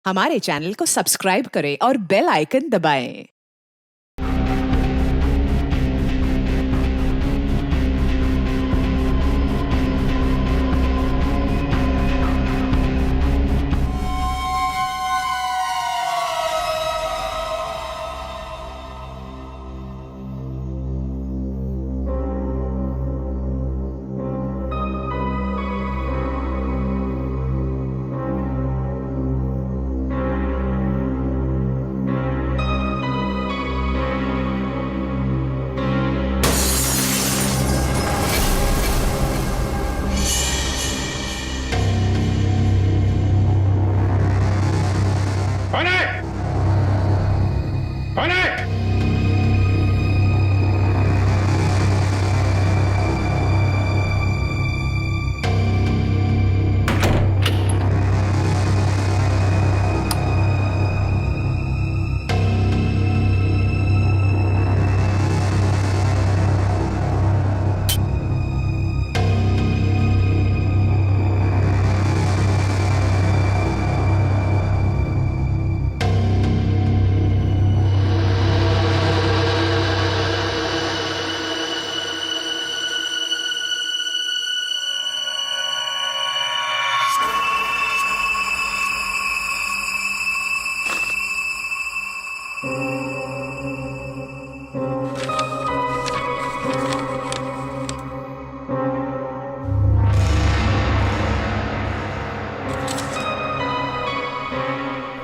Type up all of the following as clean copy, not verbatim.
हमारे चैनल को सब्सक्राइब करें और बेल आइकन दबाएं।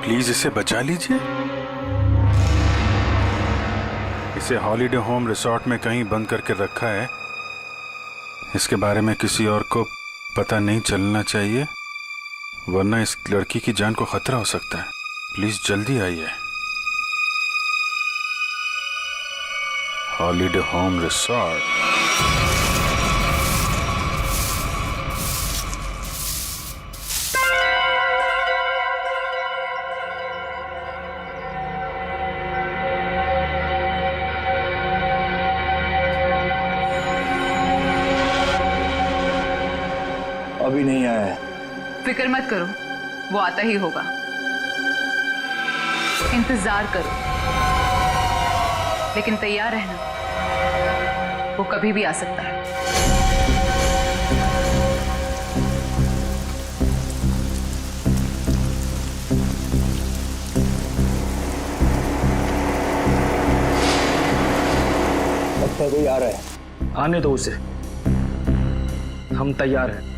प्लीज इसे बचा लीजिए। इसे हॉलिडे होम रिसोर्ट में कहीं बंद करके रखा है। इसके बारे में किसी और को पता नहीं चलना चाहिए, वरना इस लड़की की जान को खतरा हो सकता है। प्लीज जल्दी आइए। Holiday home resort. अभी नहीं आया है। फिक्र मत करो, वो आता ही होगा। इंतजार करो, लेकिन तैयार रहना, वो कभी भी आ सकता है। अच्छा कोई आ रहा है। आने दो उसे, हम तैयार हैं।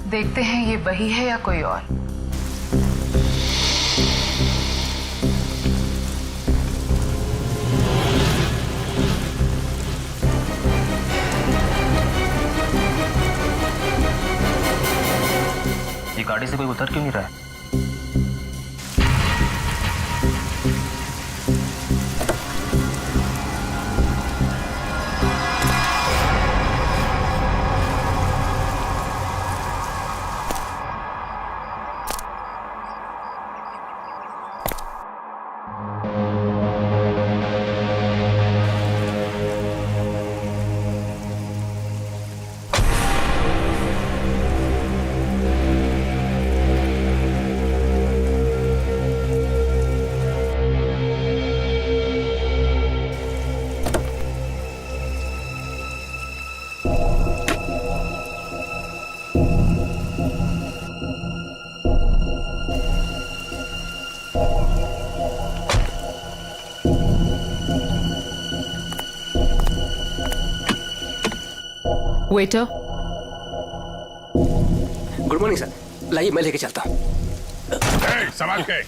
देखते हैं ये वही है या कोई और। ये गाड़ी से कोई उतर क्यों नहीं रहा है? Waiter, good morning sir. लाइए मैं लेके चलता हूँ। संभाल के।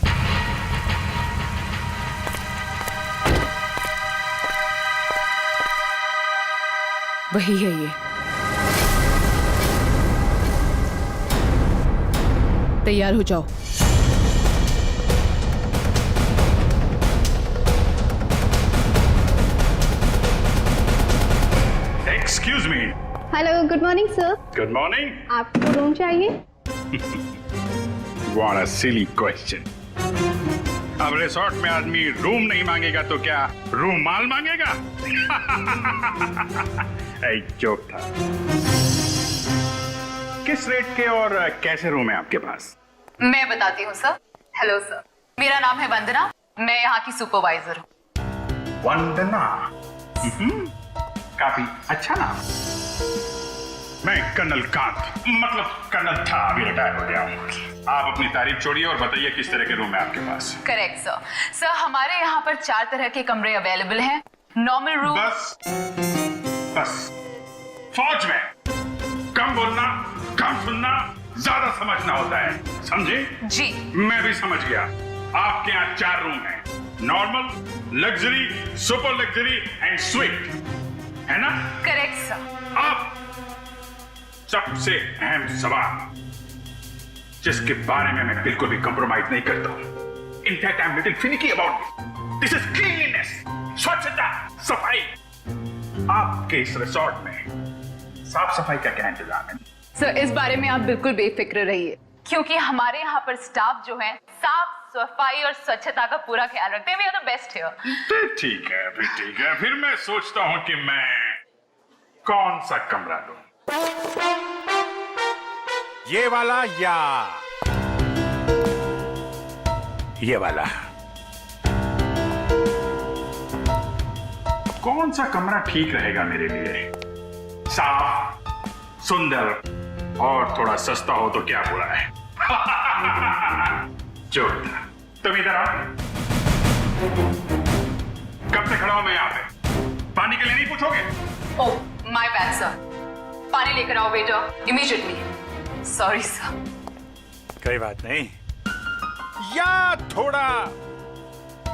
वही है ये। तैयार हो जाओ। Excuse me. Hello, good morning sir. Good morning. आपको रूम चाहिए? What a silly question. अब रिसोर्ट में आदमी रूम नहीं मांगेगा तो क्या रूम माल मांगेगा? एक जोक था। किस रेट के और कैसे रूम है आपके पास? मैं बताती हूँ सर। हेलो सर, मेरा नाम है वंदना, मैं यहाँ की सुपरवाइजर हूँ। वंदना, काफी अच्छा नाम। मैं कर्नल कांत, मतलब कर्नल था, अभी रिटायर हो गया हूँ। आप अपनी तारीफ छोड़िए और बताइए किस तरह के रूम है आपके पास? Correct sir. सर हमारे यहाँ पर 4 तरह के कमरे अवेलेबल हैं। Normal room. बस बस, फौज में कम बोलना, कम सुनना, ज्यादा समझना होता है, समझे? जी। मैं भी समझ गया। आपके यहाँ 4 रूम हैं, normal, luxury, super luxury and sweet, है ना? Correct sir. अब सबसे अहम सवाल, जिसके बारे में मैं बिल्कुल भी कंप्रोमाइज नहीं करता हूं। In fact I am little finicky about this is cleanliness, स्वच्छता, सफाई। आपके इस रिसोर्ट में साफ सफाई का क्या इंतजाम है? सर इस बारे में आप बिल्कुल बेफिक्र रहिए, क्योंकि हमारे यहाँ पर स्टाफ जो है साफ सफाई और स्वच्छता का पूरा ख्याल रखते हैं। We are the best here. ठीक है, फिर ठीक है। फिर मैं सोचता हूं कि मैं कौन सा कमरा लूं? ये वाला या ये वाला? कौन सा कमरा ठीक रहेगा मेरे लिए? साफ, सुंदर और थोड़ा सस्ता हो तो क्या बुरा है? जोरदार। तुम इधर आओ। कब से खड़ा हूं मैं यहाँ पे? पानी के लिए नहीं पूछोगे? ओह माय बैड सर, पानी लेकर आओ बेटा इमीडिएटली। Sorry sir. कोई बात नहीं, या थोड़ा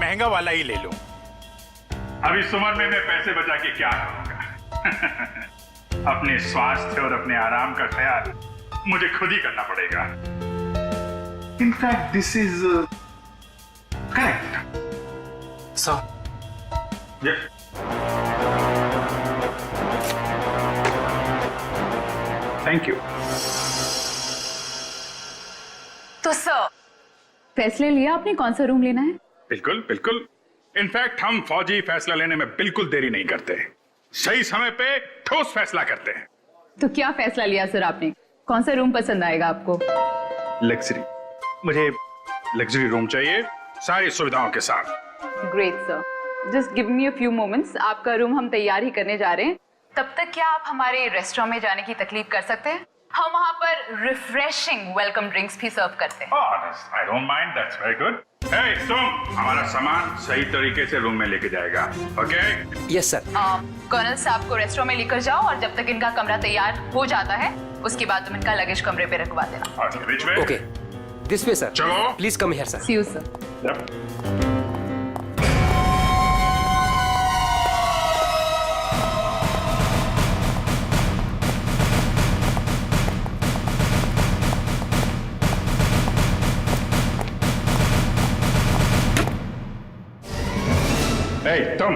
महंगा वाला ही ले लो। अभी इस उम्र में मैं पैसे बचा के क्या करूंगा? अपने स्वास्थ्य और अपने आराम का ख्याल मुझे खुद ही करना पड़ेगा। In fact this is correct. Sir, thank you. तो सर फैसले लिया आपने कौन सा रूम लेना है? बिल्कुल बिल्कुल। इनफैक्ट हम फौजी फैसला लेने में बिल्कुल देरी नहीं करते, सही समय पे ठोस फैसला करते हैं। तो क्या फैसला लिया सर आपने? कौन सा रूम पसंद आएगा आपको? लग्जरी, मुझे लग्जरी रूम चाहिए, सारी सुविधाओं के साथ। Great sir, just give me a few moments. आपका रूम हम तैयार ही करने जा रहे हैं। तब तक क्या आप हमारे रेस्टोरेंट में जाने की तकलीफ कर सकते हैं? हम वहाँ पर रिफ्रेशिंग वेलकम ड्रिंक्स भी सर्व करते हैं। I don't mind, that's very good. Hey तुम हमारा सामान सही तरीके से रूम में लेके जाएगा, ओके? Yes sir. कर्नल साहब को रेस्टोरेंट में लेकर जाओ और जब तक इनका कमरा तैयार हो जाता है उसके बाद तुम इनका लगेज कमरे पे रखवा देना। बीच में। Okay, this way sir. चलो। Please come here sir. See you sir. Yep. तुम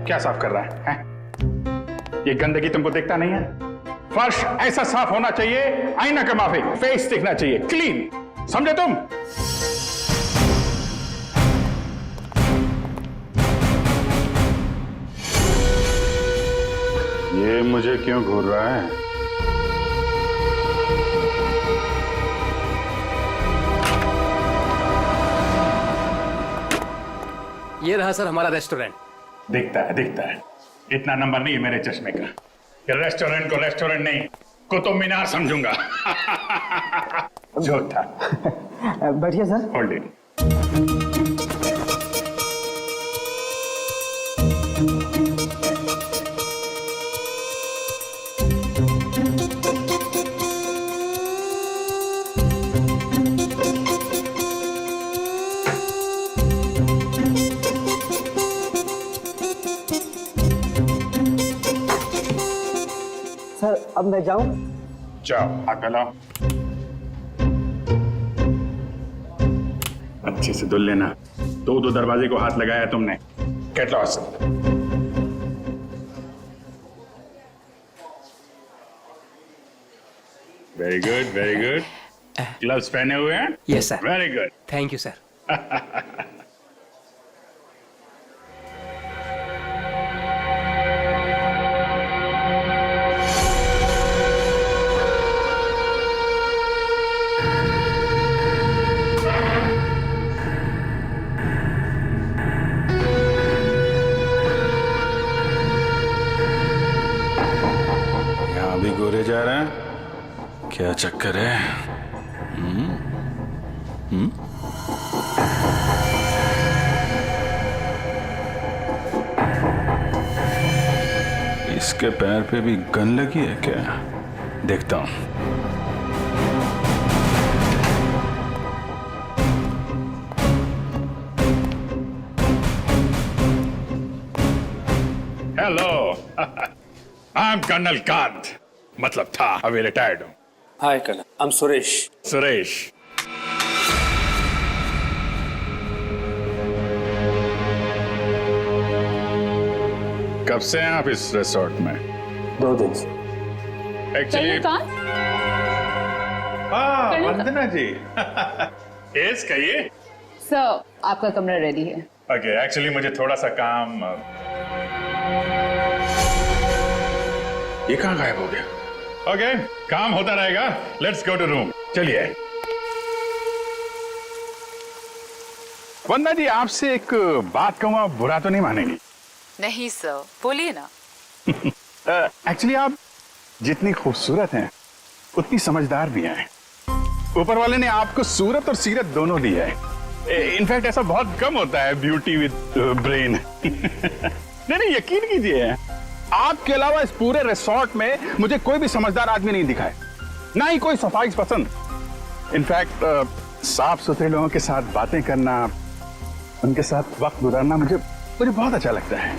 क्या साफ कर रहा है? ये गंदगी तुमको दिखता नहीं है? फर्श ऐसा साफ होना चाहिए, आईना का माफिक, फेस दिखना चाहिए क्लीन, समझे तुम? ये मुझे क्यों घूर रहा है? ये रहा सर हमारा रेस्टोरेंट। दिखता है। इतना नंबर नहीं है मेरे चश्मे का। ये रेस्टोरेंट को रेस्टोरेंट नहीं, कुतुब मीनार समझूंगा। जो था। बैठिए सर। Hold it. सर अब मैं जाऊं? जाओ, हाथ मिलाओ। अच्छे से धुल लेना। दो दरवाजे को हाथ लगाया तुमने। Get lost. Very good very good. Gloves पहने हुए हैं? Yes sir. Very good. Thank you sir. यहाँ भी गोरे जा रहे हैं, क्या चक्कर है? इसके पैर पे भी गन लगी है क्या? देखता हूं। Hello, I am colonel Kant, मतलब था, अभी रिटायर्ड हूँ। Hi colonel, I am Suresh. Suresh, कब से हैं आप इस रिसोर्ट में? 2 दिन से। एक्चुअली वंदना जी। यस, कहिए। सर, आपका कमरा रेडी है। ओके, एक्चुअली मुझे थोड़ा सा काम। ये कहाँ गायब हो गया? ओके, काम होता रहेगा। Let's go to room. चलिए। वंदना जी, आपसे एक बात कहूँ, आप बुरा तो नहीं मानेंगी? नहीं सर, बोलिए ना। एक्चुअली आप जितनी खूबसूरत हैं उतनी समझदार भी हैं। ऊपर वाले ने आपको सूरत और सीरत दोनों दी है। इनफैक्ट ऐसा बहुत कम होता है, ब्यूटी विद ब्रेन। नहीं, यकीन कीजिए, आपके अलावा इस पूरे रिसोर्ट में मुझे कोई भी समझदार आदमी नहीं दिखा है, ना ही कोई सफाई पसंद। इनफैक्ट साफ सुथरे लोगों के साथ बातें करना, उनके साथ वक्त गुजारना मुझे बहुत अच्छा लगता है।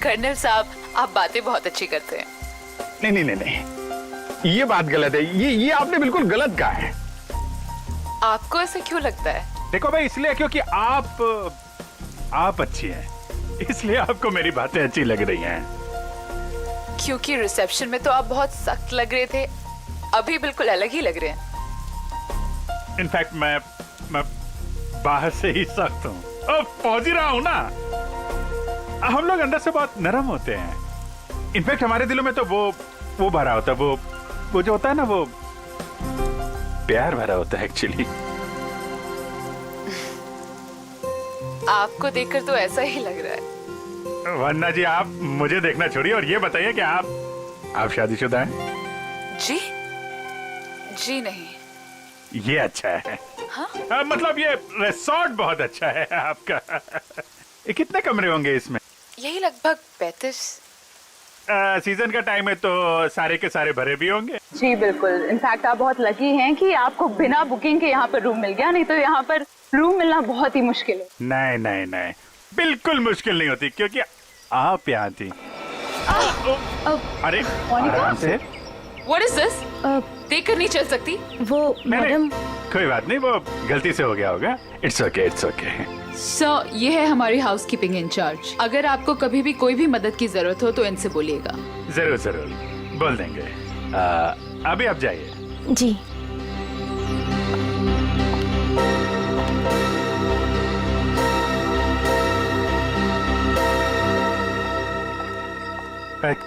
कर्नल साहब, आप बातें बहुत अच्छी करते हैं। नहीं, ये बात गलत है। ये आपने बिल्कुल गलत कहा है। आपको ऐसे क्यों लगता है? देखो भाई, इसलिए क्योंकि आप अच्छी हैं, इसलिए आपको मेरी बातें अच्छी लग रही हैं। क्योंकि रिसेप्शन में तो आप बहुत सख्त लग रहे थे, अभी बिल्कुल अलग ही लग रहे हैं। इनफैक्ट मैं बाहर से ही सख्त हूँ और पहुंच ही रहा हूँ ना। हम लोग अंदर से बहुत नरम होते हैं। इनफैक्ट हमारे दिलों में तो वो भरा होता है, वो जो होता है ना, वो प्यार भरा होता है एक्चुअली। आपको देखकर तो ऐसा ही लग रहा है। वन्ना जी, आप मुझे देखना छोड़िए और ये बताइए कि आप शादीशुदा हैं? जी नहीं। ये अच्छा है। हाँ? मतलब ये रिसोर्ट बहुत अच्छा है आपका। ये कितने कमरे होंगे इसमें? यही लगभग 35। सीजन का टाइम है तो सारे के सारे भरे भी होंगे। जी बिल्कुल। इनफैक्ट आप बहुत लकी हैं कि आपको बिना बुकिंग के यहाँ पर रूम मिल गया, नहीं तो यहाँ पर रूम मिलना बहुत ही मुश्किल है। नहीं, बिल्कुल मुश्किल नहीं होती, क्योंकि आप यहाँ थी। अरे आराम से। What is this? देख कर नहीं चल सकती। वो मैडम। कोई बात नहीं, वो गलती से हो गया होगा। It's okay. सर, ये है हमारी हाउसकीपिंग इंचार्ज। अगर आपको कभी भी कोई भी मदद की जरूरत हो तो इनसे बोलिएगा। जरूर बोल देंगे। अभी आप जाइए। जी।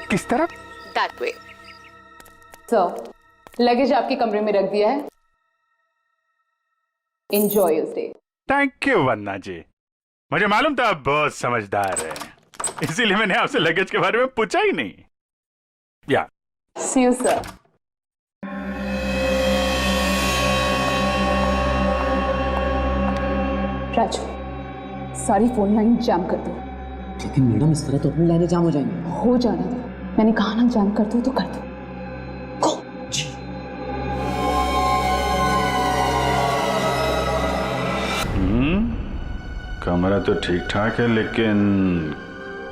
किस तरफ? That way. सर, लगेज आपके कमरे में रख दिया है। Enjoy your stay. Thank you Vanna ji. मुझे मालूम था आप बहुत समझदार हैं, इसीलिए मैंने आपसे लगेज के बारे में पूछा ही नहीं। या See you, sir. राजू, सारी फोन लाइन जैम कर दो। लेकिन मैडम, इस तरह तो अपनी लाइनें जाम हो जाएंगी। हो जाने दो, मैंने कहा ना जैम कर दो तो कर दो। जी। कमरा तो ठीक ठाक है, लेकिन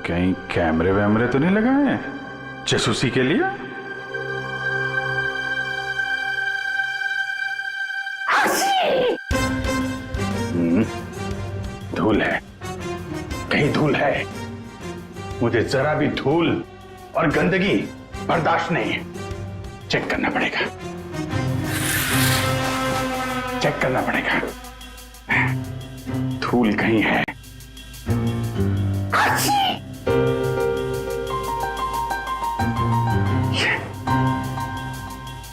कहीं कैमरे वैमरे तो नहीं लगाए हैं जासूसी के लिए? धूल है, कहीं धूल है। मुझे जरा भी धूल और गंदगी बर्दाश्त नहीं है। चेक करना पड़ेगा। चेक करना पड़ेगा। धूल कहीं है।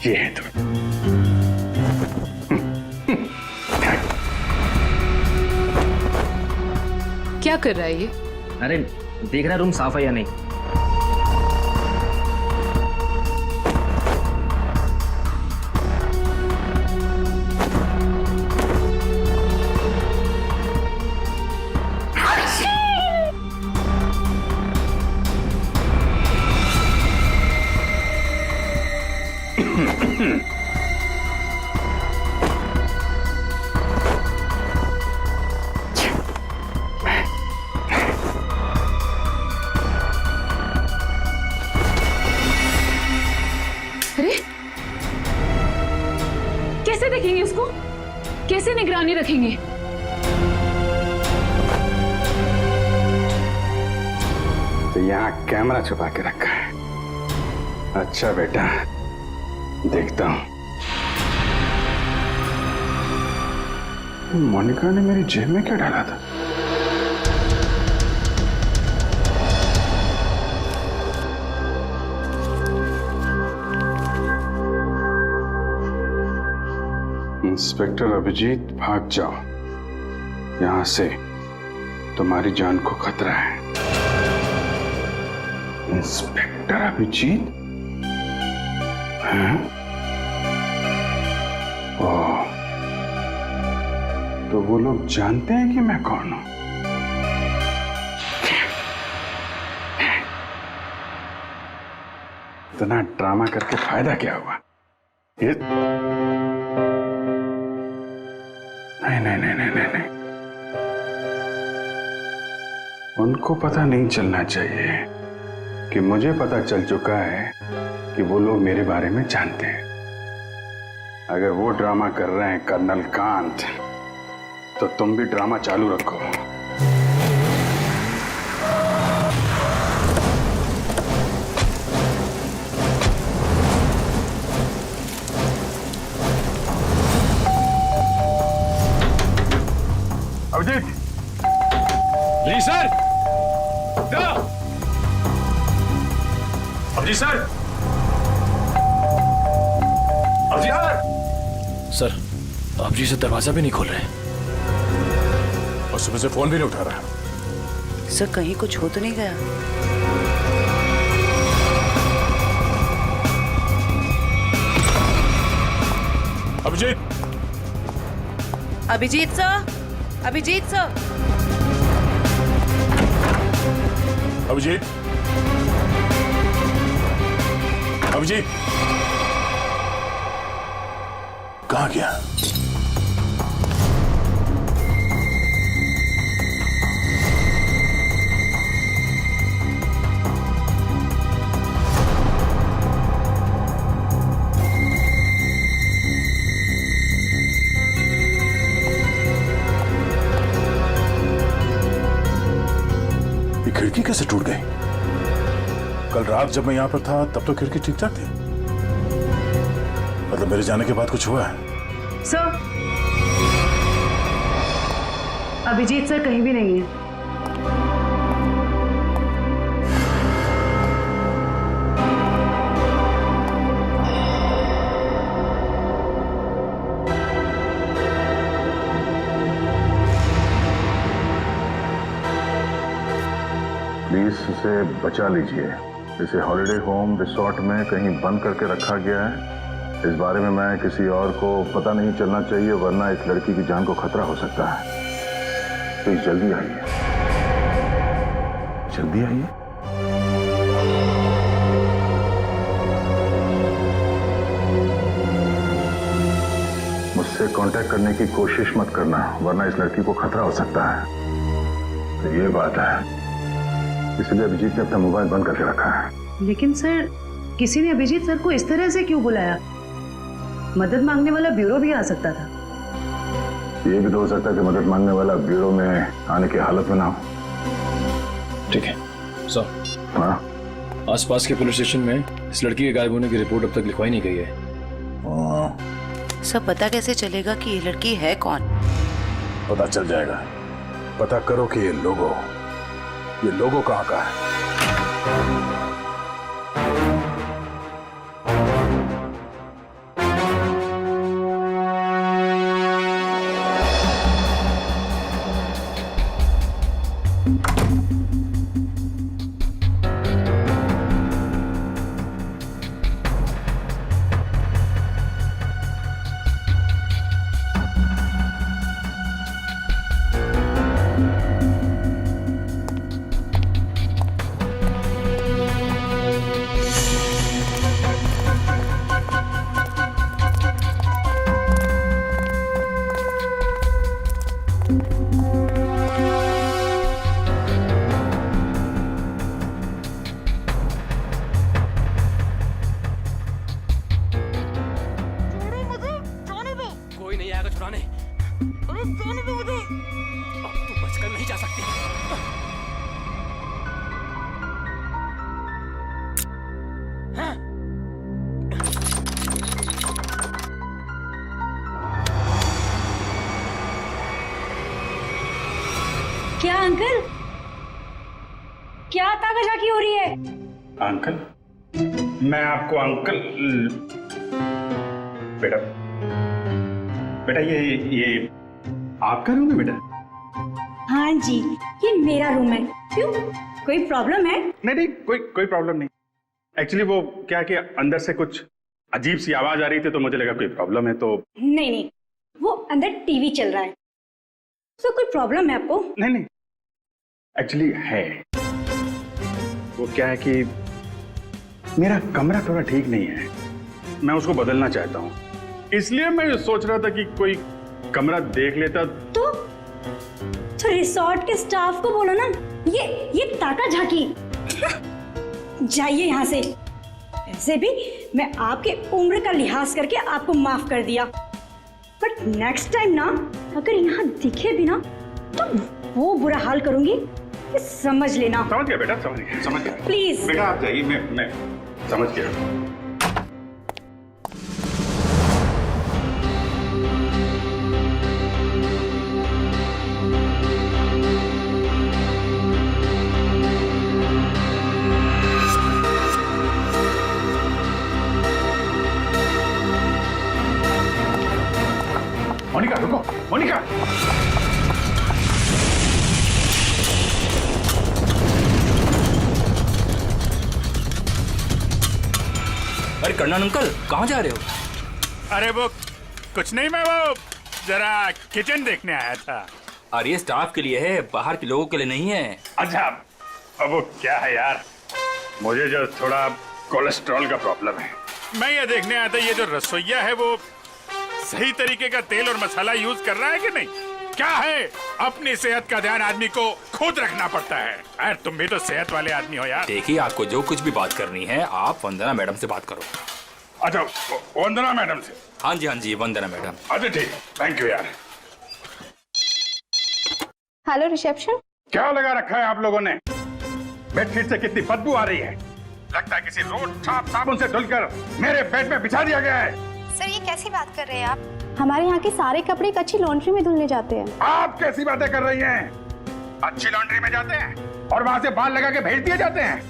ये है धूल। क्या कर रहा है ये? अरे देख रहा रूम साफ है या नहीं। अरे कैसे देखेंगे उसको? कैसे निगरानी रखेंगे? तो यहाँ कैमरा छुपा के रखा है। अच्छा बेटा, देखता हूं। मोनिका ने मेरी जेब में क्या डाला था? इंस्पेक्टर अभिजीत, भाग जाओ यहां से, तुम्हारी जान को खतरा है। इंस्पेक्टर अभिजीत? हैं? ओह, तो वो लोग जानते हैं कि मैं कौन हूं? इतना ड्रामा करके फायदा क्या हुआ? ये नहीं। उनको पता नहीं चलना चाहिए कि मुझे पता चल चुका है कि वो लोग मेरे बारे में जानते हैं। अगर वो ड्रामा कर रहे हैं कर्नल कांत, तो तुम भी ड्रामा चालू रखो। अभिजीत! जी sir! Abhijit sir! Abhijit sir! Sir आप जी से दरवाजा भी नहीं खोल रहे और सुबह से फोन भी नहीं उठा रहा। सर कहीं कुछ हो तो नहीं गया? अभिजीत! अभिजीत सर, अभिजीत सर, अभिजीत, अभिजीत, कहाँ गया? खिड़की कैसे टूट गई? कल रात जब मैं यहां पर था तब तो खिड़की ठीक ठाक थी। मतलब मेरे जाने के बाद कुछ हुआ है? सर अभिजीत सर कहीं भी नहीं है। प्लीज इसे बचा लीजिए। इसे हॉलिडे होम रिसोर्ट में कहीं बंद करके रखा गया है। इस बारे में मैं किसी और को पता नहीं चलना चाहिए, वरना इस लड़की की जान को खतरा हो सकता है। प्लीज जल्दी आइए, जल्दी आइए। मुझसे कांटेक्ट करने की कोशिश मत करना, वरना इस लड़की को खतरा हो सकता है। तो ये बात है, इसलिए अभिजीत ने अपना मोबाइल बंद करके रखा है। लेकिन सर किसी ने अभिजीत सर को इस तरह से क्यों बुलाया? मदद मांगने वाला ब्यूरो भी आ सकता था। ये भी तो हो सकता है कि मदद मांगने वाला ब्यूरो में आने की हालत में ना हो। ठीक है सर। हाँ, आसपास के पुलिस स्टेशन में इस लड़की के गायब होने की रिपोर्ट अब तक लिखवाई नहीं गई है। सब पता कैसे चलेगा कि ये लड़की है कौन? पता चल जाएगा। पता करो कि ये लोगो कहाँ का है। कोई नहीं आएगा छुड़ाने। अरे जाने दो मुझे। अब तू बचकर नहीं जा सकती। हाँ? क्या अंकल? क्या ताकाझाकी हो रही है? अंकल? मैं आपको अंकल बेटा ये आपका रूम है बेटा? हाँ जी, ये मेरा रूम है। क्यों, कोई प्रॉब्लम है? नहीं, कोई प्रॉब्लम नहीं। एक्चुअली वो क्या कि अंदर से कुछ अजीब सी आवाज आ रही थी तो मुझे लगा कोई प्रॉब्लम है तो। नहीं, वो अंदर टीवी चल रहा है। तो कोई प्रॉब्लम है आपको? नहीं, एक्चुअली है। वो क्या है कि मेरा कमरा थोड़ा ठीक नहीं है, मैं उसको बदलना चाहता हूँ, इसलिए मैं सोच रहा था कि कोई कमरा देख लेता। तो रिसोर्ट के स्टाफ को बोलो ना, ये ताकाझाकी। जाइए यहाँ से। ऐसे भी मैं आपके उम्र का लिहाज करके आपको माफ कर दिया, बट नेक्स्ट टाइम ना अगर यहाँ दिखे भी ना तो वो बुरा हाल करूंगी, ये समझ लेना। समझ गया बेटा, समझ गया। प्लीज बेटा आप जाइए, मैं समझ गया। मोनिका रुको, मोनिका। अरे कर्नल अंकल, कहाँ जा रहे हो? अरे वो कुछ नहीं, मैं वो जरा किचन देखने आया था। अरे ये स्टाफ के लिए है, बाहर के लोगों के लिए नहीं है। अच्छा, अब वो क्या है यार, मुझे जो थोड़ा कोलेस्ट्रॉल का प्रॉब्लम है, मैं ये देखने आया था ये जो रसोइया है वो सही तरीके का तेल और मसाला यूज कर रहा है कि नहीं। क्या है, अपनी सेहत का ध्यान आदमी को खुद रखना पड़ता है। यार तुम भी तो सेहत वाले आदमी हो यार। देखिए, आपको जो कुछ भी बात करनी है आप वंदना मैडम से बात करो। अच्छा, वंदना मैडम से? हाँ जी, वंदना मैडम। अच्छा ठीक, थैंक यू यार। Hello reception. क्या लगा रखा है आप लोगों ने? बेडशीट से कितनी बदबू आ रही है, लगता है किसी रोड साबुन से धुलकर मेरे बेड में बिछा दिया गया है। सर ये कैसी बात कर रहे हैं आप? हमारे यहाँ के सारे कपड़े एक अच्छी लॉन्ड्री में धुलने जाते हैं। आप कैसी बातें कर रही हैं? अच्छी लॉन्ड्री में जाते हैं और वहाँ से बाल लगा के भेज दिए जाते हैं।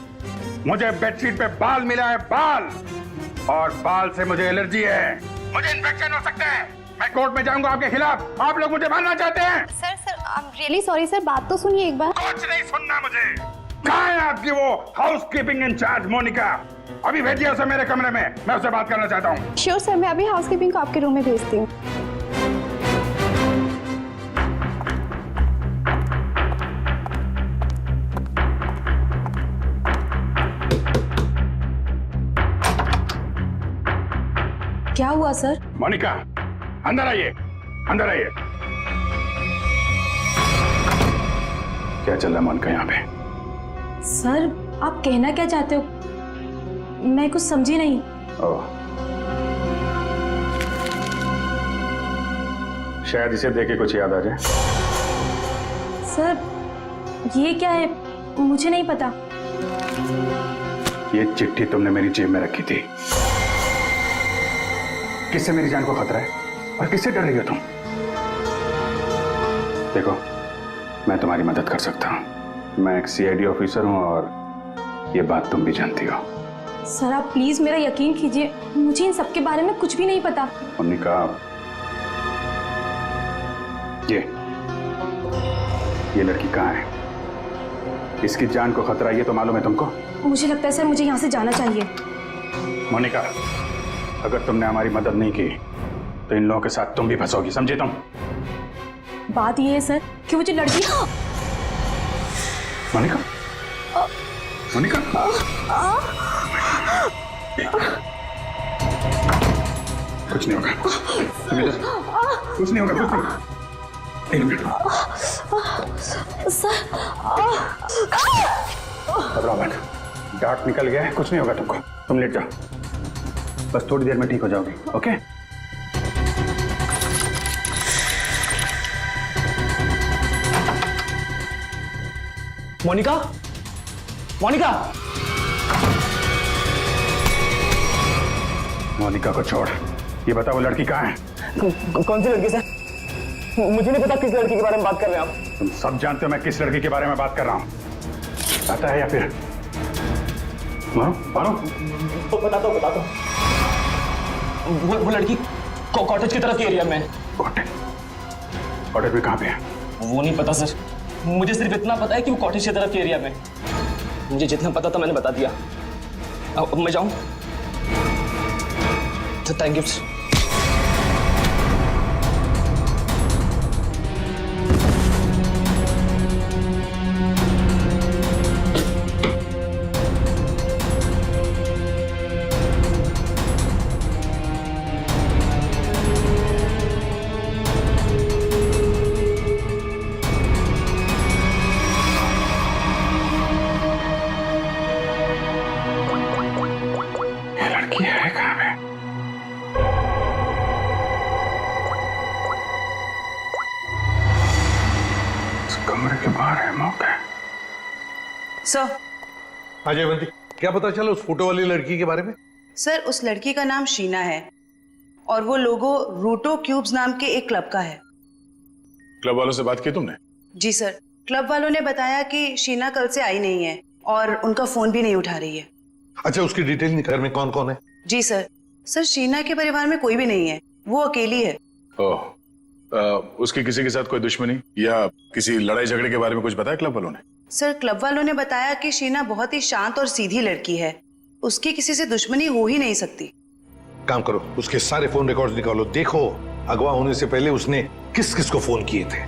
मुझे बेडशीट पे बाल मिला है, बाल, और बाल से मुझे एलर्जी है, मुझे इन्फेक्शन हो सकता है। मैं कोर्ट में जाऊंगा आपके खिलाफ। आप लोग मुझे मारना चाहते हैं? Sir I am really sorry sir, बात तो सुनिए एक बार। कुछ नहीं सुनना मुझे। कहाँ है आपकी वो हाउसकीपिंग इंचार्ज मोनिका? अभी भेजिए उसे मेरे कमरे में, मैं उससे बात करना चाहता हूँ। श्योर सर, मैं अभी हाउसकीपिंग को आपके रूम में भेजती हूँ। क्या हुआ सर? मोनिका अंदर आइए, अंदर आइए। क्या चल रहा है मोनिका यहाँ पे? सर आप कहना क्या चाहते हो, मैं कुछ समझी नहीं। ओह, शायद इसे देख के कुछ याद आ जाए। सर ये क्या है, मुझे नहीं पता। ये चिट्ठी तुमने मेरी जेब में रखी थी, किससे मेरी जान को खतरा है? और किससे डर रही हो तुम? देखो, मैं तुम्हारी मदद कर सकता हूँ। मैं एक CID ऑफिसर हूँ और ये बात तुम भी जानती हो। सर आप प्लीज मेरा यकीन कीजिए, मुझे इन सब के बारे में कुछ भी नहीं पता। मोनिका, ये लड़की कहाँ है? इसकी जान को खतरा ये तो मालूम है तुमको? मुझे लगता है सर मुझे यहाँ से जाना चाहिए। मोनिका, अगर तुमने हमारी मदद नहीं की तो इन लोगों के साथ तुम भी फंसोगी, समझे तुम? बात ये है सर कि वो जो लड़की मोनिका, मोनिका, कुछ नहीं होगा, तुम इधर, कुछ नहीं होगा, कुछ नहीं। एक मिनट सर, घबराओ मत, डार्ट निकल गया है, कुछ नहीं होगा तुमको। तुम लेट जाओ, बस थोड़ी देर में ठीक हो जाओगी। ओके? मोनिका, मोनिका, मोनिका को छोड़, ये बता वो लड़की कहाँ है? कौन सी लड़की सर? मुझे नहीं पता किस लड़की के बारे में बात कर रहे हैं आप। तुम सब जानते हो मैं किस लड़की के बारे में बात कर रहा हूँ। पता है या फिर मारो? बता दो। वो लड़की कॉटेज की तरफ के एरिया में। कॉटेज में कहाँ पे है? वो नहीं पता सर, मुझे सिर्फ इतना पता है कि वो कॉटेज की तरफ के एरिया में। मुझे जितना पता था मैंने बता दिया। अब मैं जाऊं? तो thank you sir. Sir, Ajay बंदी, क्या पता चला उस फोटो वाली लड़की के बारे में? सर उस लड़की का नाम शीना है और वो लोगो रूटो क्यूब्स नाम के एक क्लब का है। क्लब वालों से बात की तुमने? जी सर, क्लब वालों ने बताया कि शीना कल से आई नहीं है और उनका फोन भी नहीं उठा रही है। अच्छा, उसकी डिटेल निकाल। घर में कौन कौन है? जी सर, शीना के परिवार में कोई भी नहीं है, वो अकेली है। ओह, उसकी किसी के साथ कोई दुश्मनी या किसी लड़ाई झगड़े के बारे में कुछ बताया क्लब वालों ने? सर क्लब वालों ने बताया कि शीना बहुत ही शांत और सीधी लड़की है, उसकी किसी से दुश्मनी हो ही नहीं सकती। काम करो, उसके सारे फोन रिकॉर्ड्स निकालो, देखो अगवा होने से पहले उसने किस किस को फोन किए थे।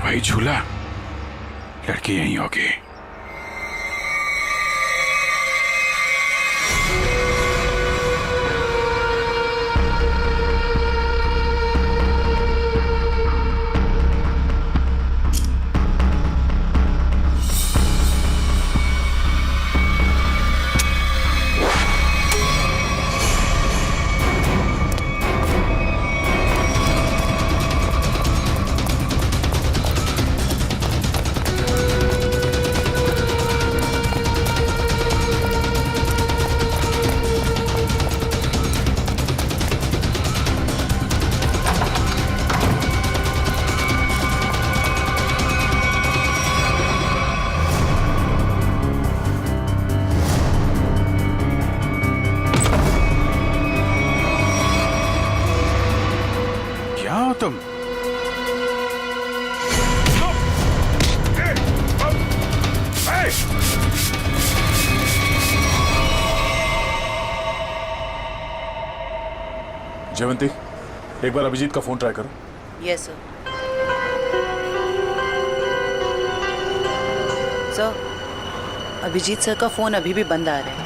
वही झूला, लड़की यहीं होगी। जयवंती, एक बार अभिजीत का फोन ट्राई करो। Yes sir. Sir, Abhijit sir का फोन अभी भी बंद आ रहा है।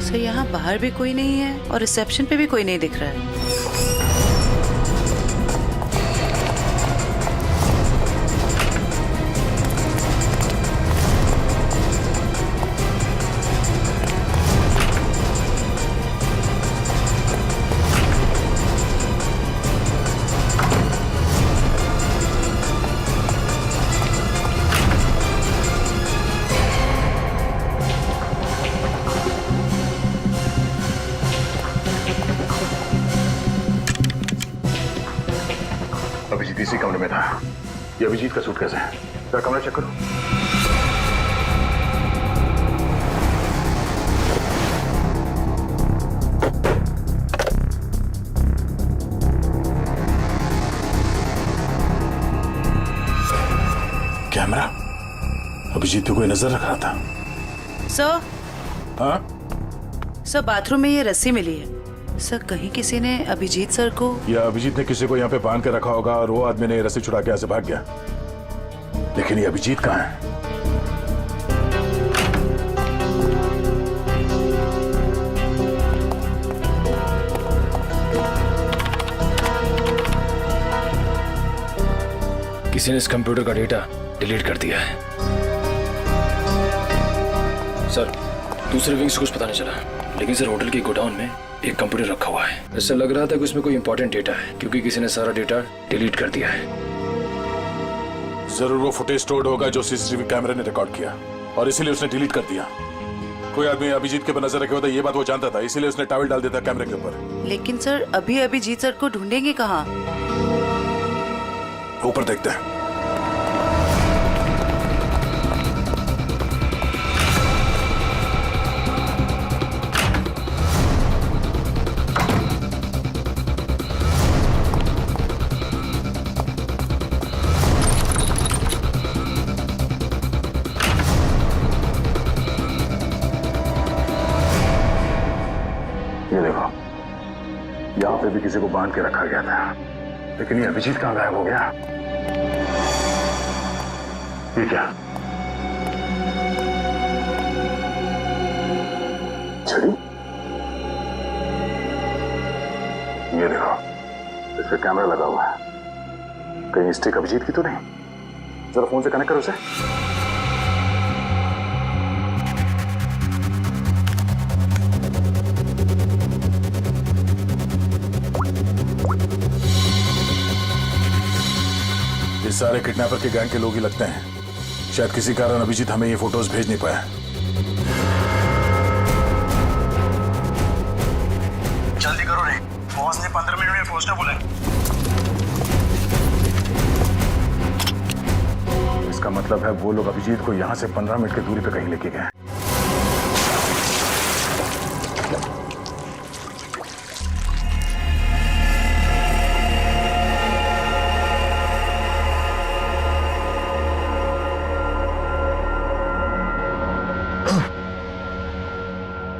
सर, यहाँ बाहर भी कोई नहीं है और रिसेप्शन पे भी कोई नहीं दिख रहा है। अभिजीत इसी कमरे में था। ये अभिजीत का सूटकेस है। जरा कमरा चेक करो। कैमरा अभिजीत पे कोई नजर रख रहा था। सर, हाँ सर बाथरूम में ये रस्सी मिली है। सर, कहीं किसी ने अभिजीत सर को या अभिजीत ने किसी को यहाँ पे बांध के रखा होगा और वो आदमी ने रस्सी छुड़ा के यहाँ से भाग गया। लेकिन ये अभिजीत कहाँ है? किसी ने इस कंप्यूटर का डेटा डिलीट कर दिया है। सर, दूसरे विंग से कुछ पता नहीं चला, लेकिन सर होटल के गोडाउन में एक कंप्यूटर रखा हुआ है। ऐसा लग रहा था कि उसमें कोई इंपॉर्टेंट डेटा है, क्योंकि किसी ने सारा डेटा डिलीट कर दिया है। जरूर वो फुटेज स्टोर्ड होगा जो सीसीटीवी कैमरे ने रिकॉर्ड किया और इसीलिए उसने डिलीट कर दिया। कोई आदमी अभिजीत के ऊपर नजर रखे होता, ये बात वो जानता था, इसीलिए उसने टॉवल डाल दिया था कैमरे के ऊपर। लेकिन सर, अभी अभिजीत सर को ढूंढेंगे कहाँ? ऊपर देखते हैं। ये देखो, यहाँ पे भी किसी को बांध के रखा गया था, लेकिन ये अभिजीत कहाँ गायब हो गया? ये क्या? छड़ी? ये देखो, इस पे कैमरा लगा हुआ है। कहीं स्टिक अभिजीत की तो नहीं? जरा फोन से कनेक्ट करो उसे। ये सारे किडनैपर के गैंग के लोग ही लगते हैं। शायद किसी कारण अभिजीत हमें ये फोटोज भेज नहीं पाया। जल्दी करो रे, बॉस ने 15 मिनट में पहुंचना बोला है। इसका मतलब है वो लोग अभिजीत को यहाँ से 15 मिनट की दूरी पे कहीं लेके गए।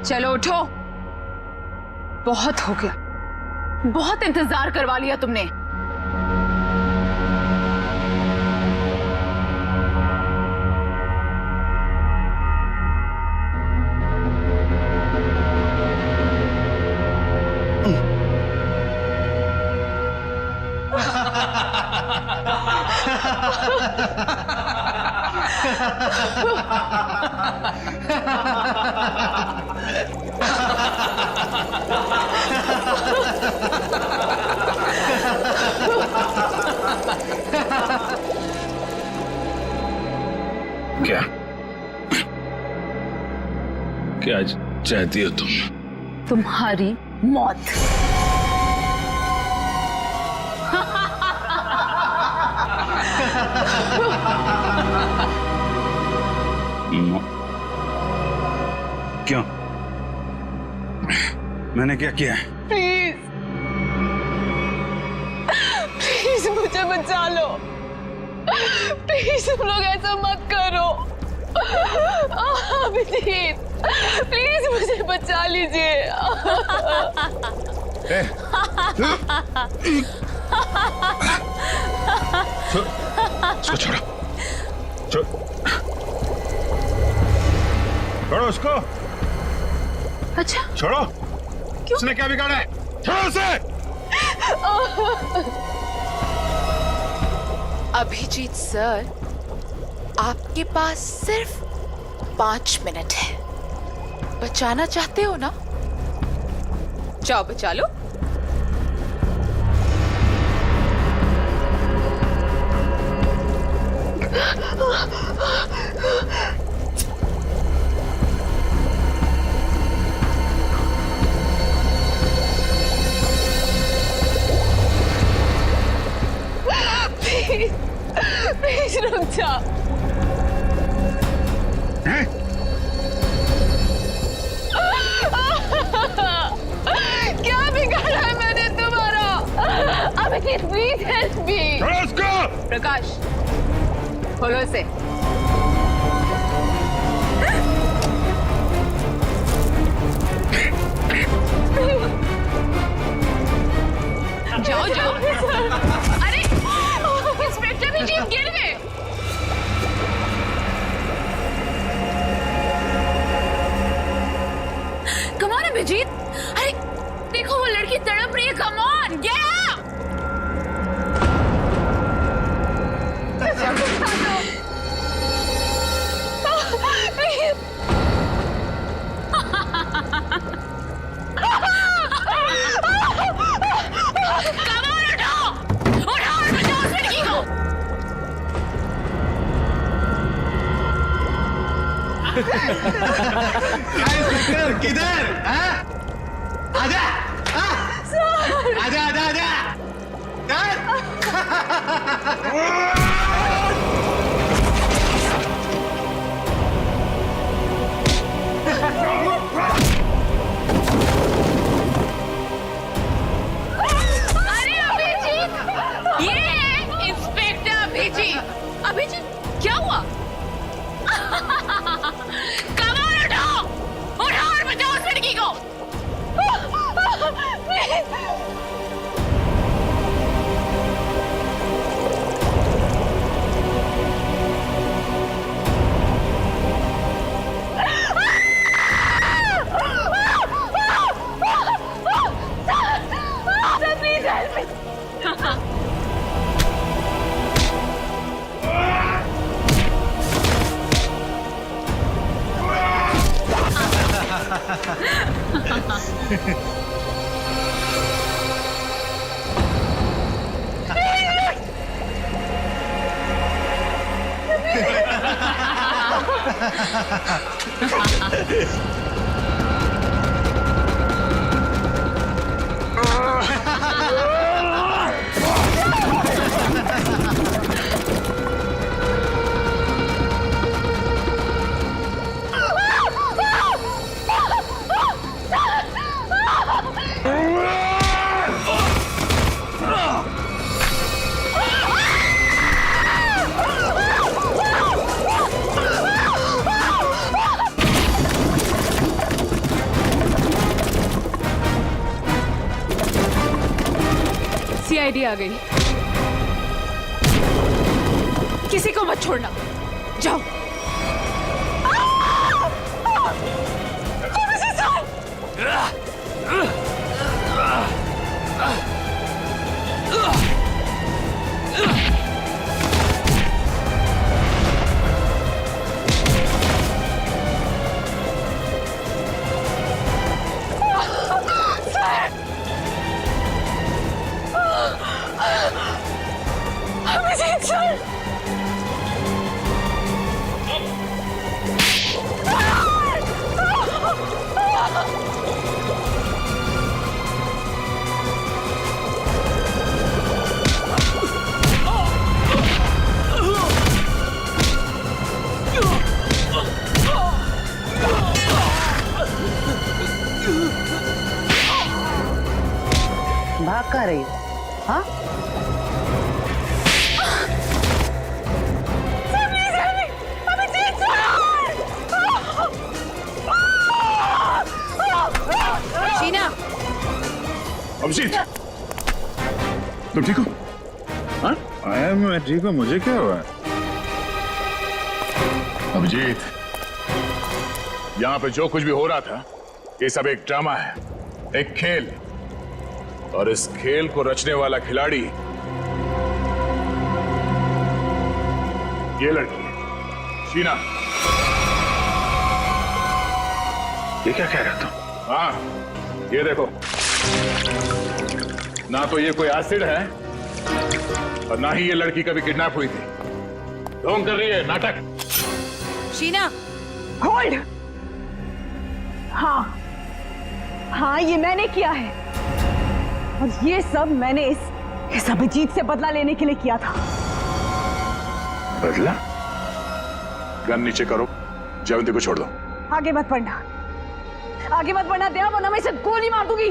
चलो उठो, बहुत हो गया, बहुत इंतजार करवा लिया तुमने। क्या क्या चाहती हो तुम? तुम्हारी मौत। क्यों? मैंने क्या किया? प्लीज बचा लो। प्लीज तुम लोग ऐसा मत करो। अभिजीत, प्लीज मुझे बचा लीजिए। उसको छोड़ो, छोड़ो उसको। अच्छा, छोड़ो। क्यों? उसने क्या बिगाड़ा है? छोड़ो उसे। अभिजीत सर, आपके पास सिर्फ 5 मिनट है। बचाना चाहते हो ना? जाओ बचा लो। प्लीज रुक जा। क्या बिगाड़ा है मैंने तुम्हारा? Abhijeet please help me. Prakash, खोलो इसे। जाओ जाओ। अरे इंस्पेक्टर भी जीप गिर गए। कम ऑन अभिजीत, अरे देखो वो लड़की तड़प रही है। Come on, get up. किधर? आजा, आजा, आजा, आजा। अरे अभिजीत, ये है इंस्पेक्टर अभिजीत। अभिजीत क्या हुआ? कमाल उठाओ, उठाओ और बचाओ उस लड़की को। Please help me. सीआईडी आ गई। किसी को मत छोड़ना, जाओ। अभिजीत सर, भाग कहाँ रही हो? हाँ, तुम ठीक हो? हाँ? मैं ठीक हूँ, मुझे क्या हुआ? अभिजीत, यहाँ पे जो कुछ भी हो रहा था ये सब एक ड्रामा है, एक खेल, और इस खेल को रचने वाला खिलाड़ी ये लड़की है, शीना। ये क्या कह रहा था? हाँ, ये देखो, ना तो ये कोई एसिड है और ना ही ये लड़की कभी किडनैप हुई थी। ढोंग कर रही है, नाटक। शीना, होल्ड। हाँ हाँ, ये मैंने किया है, और ये सब मैंने इस अभिजीत से बदला लेने के लिए किया था। बदला? गन नीचे करो, जयवंती को छोड़ दो। आगे मत बढ़ना, आगे मत बढ़ना दया, वरना मैं इसे गोली मार दूंगी।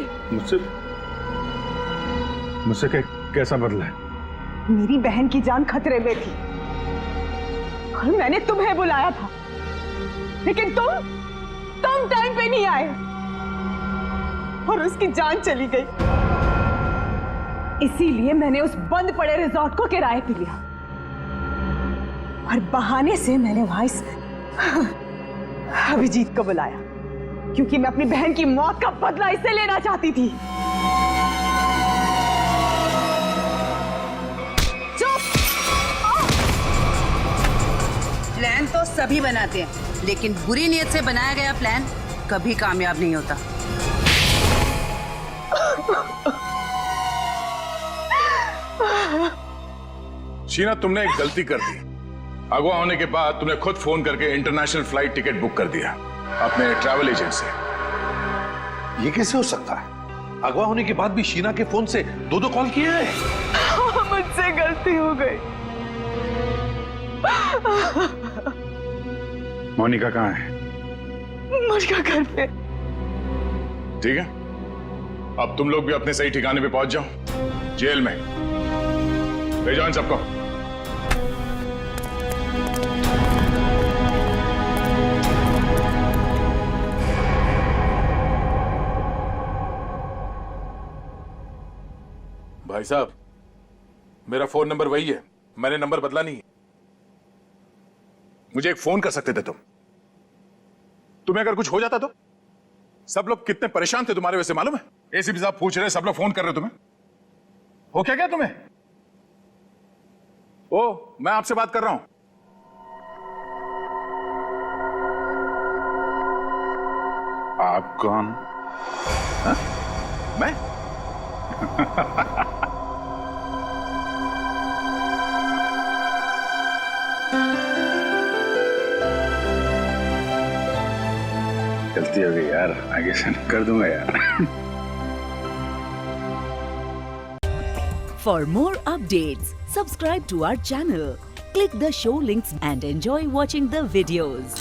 मुझसे कैसा बदला है? मेरी बहन की जान खतरे में थी और मैंने तुम्हें बुलाया था, लेकिन तुम टाइम पे नहीं आए और उसकी जान चली गई। इसीलिए मैंने उस बंद पड़े रिजॉर्ट को किराए पे लिया और बहाने से मैंने वहां इस अभिजीत को बुलाया, क्योंकि मैं अपनी बहन की मौत का बदला इससे लेना चाहती थी। प्लान तो सभी बनाते हैं, लेकिन बुरी नीयत से बनाया गया प्लान कभी कामयाब नहीं होता। शीना, तुमने एक गलती कर दी। अगवा होने के बाद तुमने खुद फोन करके इंटरनेशनल फ्लाइट टिकट बुक कर दिया अपने ट्रैवल एजेंट से। ये कैसे हो सकता है? अगवा होने के बाद भी शीना के फोन से दो कॉल किए हैं। मुझसे गलती हो गई। मोनिका कहाँ है? मोनिका घर पे। ठीक है, अब तुम लोग भी अपने सही ठिकाने पे पहुंच जाओ, जेल में ले जाओ इन सबको। भाई साहब, मेरा फोन नंबर वही है, मैंने नंबर बदला नहीं है। मुझे एक फोन कर सकते थे तुम। तुम्हें अगर कुछ हो जाता तो? सब लोग कितने परेशान थे तुम्हारे वजह से, मालूम है? एसीपी साहब पूछ रहे, सब लोग फोन कर रहे तुम्हें। हो क्या तुम्हें? ओ, मैं आपसे बात कर रहा हूं। आप कौन? हा? मैं? गलती हो गई यार, आगे से कर दूंगा यार। For more updates, subscribe to our channel, click the show links and enjoy watching the videos.